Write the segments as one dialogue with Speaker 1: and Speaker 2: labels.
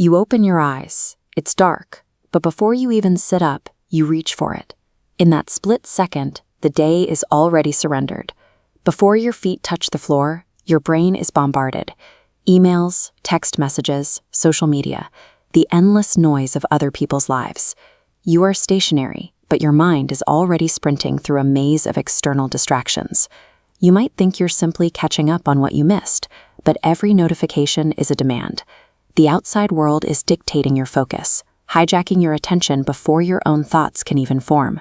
Speaker 1: You open your eyes. It's dark, but before you even sit up, you reach for it. In that split second, the day is already surrendered. Before your feet touch the floor, your brain is bombarded. Emails, text messages, social media, the endless noise of other people's lives. You are stationary, but your mind is already sprinting through a maze of external distractions. You might think you're simply catching up on what you missed, but every notification is a demand. The outside world is dictating your focus, hijacking your attention before your own thoughts can even form.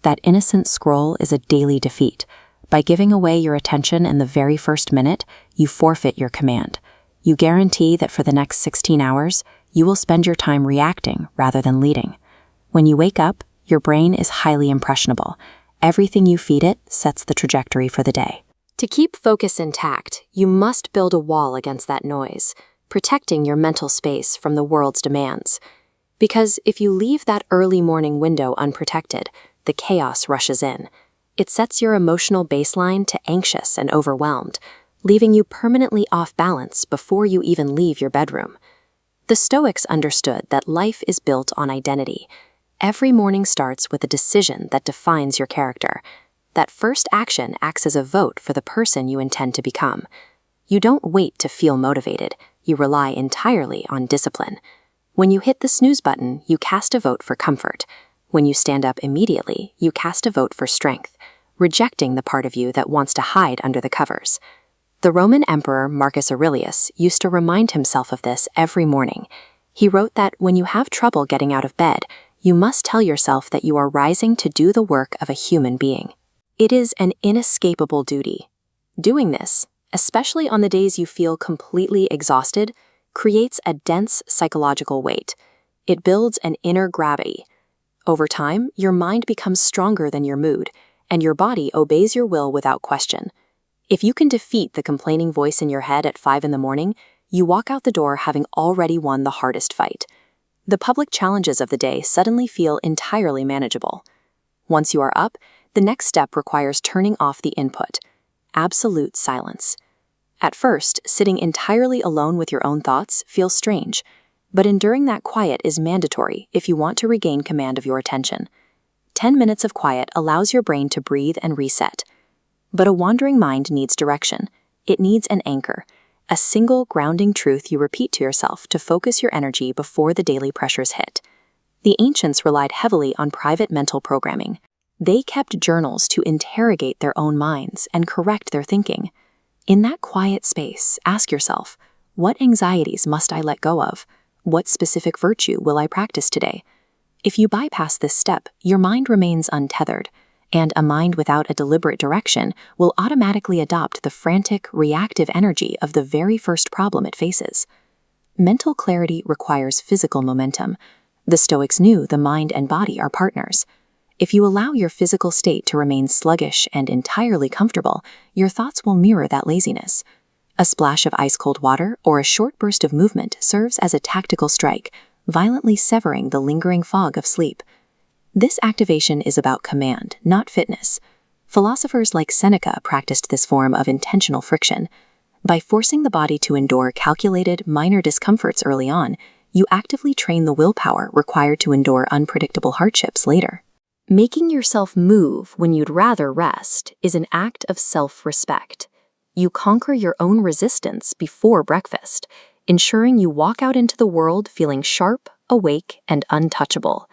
Speaker 1: That innocent scroll is a daily defeat. By giving away your attention in the very first minute, you forfeit your command. You guarantee that for the next 16 hours, you will spend your time reacting rather than leading. When you wake up, your brain is highly impressionable. Everything you feed it sets the trajectory for the day.
Speaker 2: To keep focus intact, you must build a wall against that noise, protecting your mental space from the world's demands. Because if you leave that early morning window unprotected, the chaos rushes in. It sets your emotional baseline to anxious and overwhelmed, leaving you permanently off balance before you even leave your bedroom. The Stoics understood that life is built on identity. Every morning starts with a decision that defines your character. That first action acts as a vote for the person you intend to become. You don't wait to feel motivated. You rely entirely on discipline. When you hit the snooze button, you cast a vote for comfort. When you stand up immediately, you cast a vote for strength, rejecting the part of you that wants to hide under the covers. The Roman Emperor Marcus Aurelius used to remind himself of this every morning. He wrote that when you have trouble getting out of bed, you must tell yourself that you are rising to do the work of a human being. It is an inescapable duty. Doing this, especially on the days you feel completely exhausted, creates a dense psychological weight. It builds an inner gravity. Over time, your mind becomes stronger than your mood, and your body obeys your will without question. If you can defeat the complaining voice in your head at 5 in the morning, you walk out the door having already won the hardest fight. The public challenges of the day suddenly feel entirely manageable. Once you are up, the next step requires turning off the input. Absolute silence. At first, sitting entirely alone with your own thoughts feels strange, but enduring that quiet is mandatory if you want to regain command of your attention. 10 minutes of quiet allows your brain to breathe and reset. But a wandering mind needs direction. It needs an anchor, a single grounding truth you repeat to yourself to focus your energy before the daily pressures hit. The ancients relied heavily on private mental programming. They kept journals to interrogate their own minds and correct their thinking. In that quiet space, ask yourself, what anxieties must I let go of? What specific virtue will I practice today? If you bypass this step, your mind remains untethered, and a mind without a deliberate direction will automatically adopt the frantic, reactive energy of the very first problem it faces. Mental clarity requires physical momentum. The Stoics knew the mind and body are partners. If you allow your physical state to remain sluggish and entirely comfortable, your thoughts will mirror that laziness. A splash of ice-cold water or a short burst of movement serves as a tactical strike, violently severing the lingering fog of sleep. This activation is about command, not fitness. Philosophers like Seneca practiced this form of intentional friction. By forcing the body to endure calculated, minor discomforts early on, you actively train the willpower required to endure unpredictable hardships later. Making yourself move when you'd rather rest is an act of self-respect. You conquer your own resistance before breakfast, ensuring you walk out into the world feeling sharp, awake, and untouchable.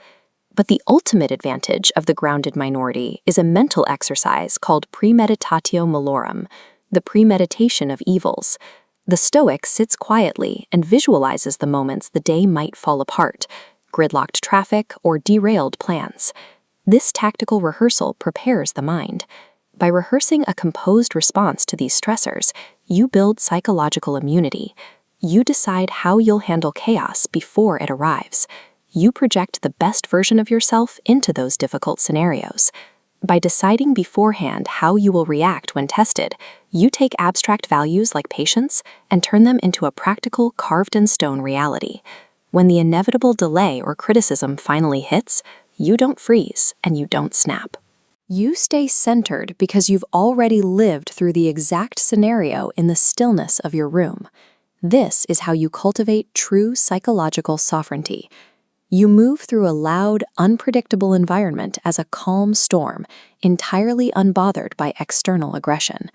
Speaker 2: But the ultimate advantage of the grounded minority is a mental exercise called premeditatio malorum, the premeditation of evils. The Stoic sits quietly and visualizes the moments the day might fall apart, gridlocked traffic, or derailed plans. This tactical rehearsal prepares the mind. By rehearsing a composed response to these stressors, you build psychological immunity. You decide how you'll handle chaos before it arrives. You project the best version of yourself into those difficult scenarios. By deciding beforehand how you will react when tested, you take abstract values like patience and turn them into a practical, carved-in-stone reality. When the inevitable delay or criticism finally hits, you don't freeze and you don't snap. You stay centered because you've already lived through the exact scenario in the stillness of your room. This is how you cultivate true psychological sovereignty. You move through a loud, unpredictable environment as a calm storm, entirely unbothered by external aggression.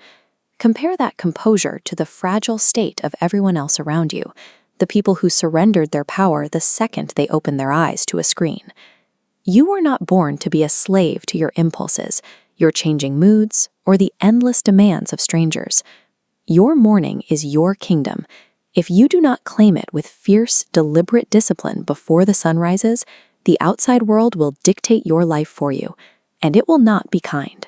Speaker 2: Compare that composure to the fragile state of everyone else around you, the people who surrendered their power the second they opened their eyes to a screen. You were not born to be a slave to your impulses, your changing moods, or the endless demands of strangers. Your morning is your kingdom. If you do not claim it with fierce, deliberate discipline before the sun rises, the outside world will dictate your life for you, and it will not be kind.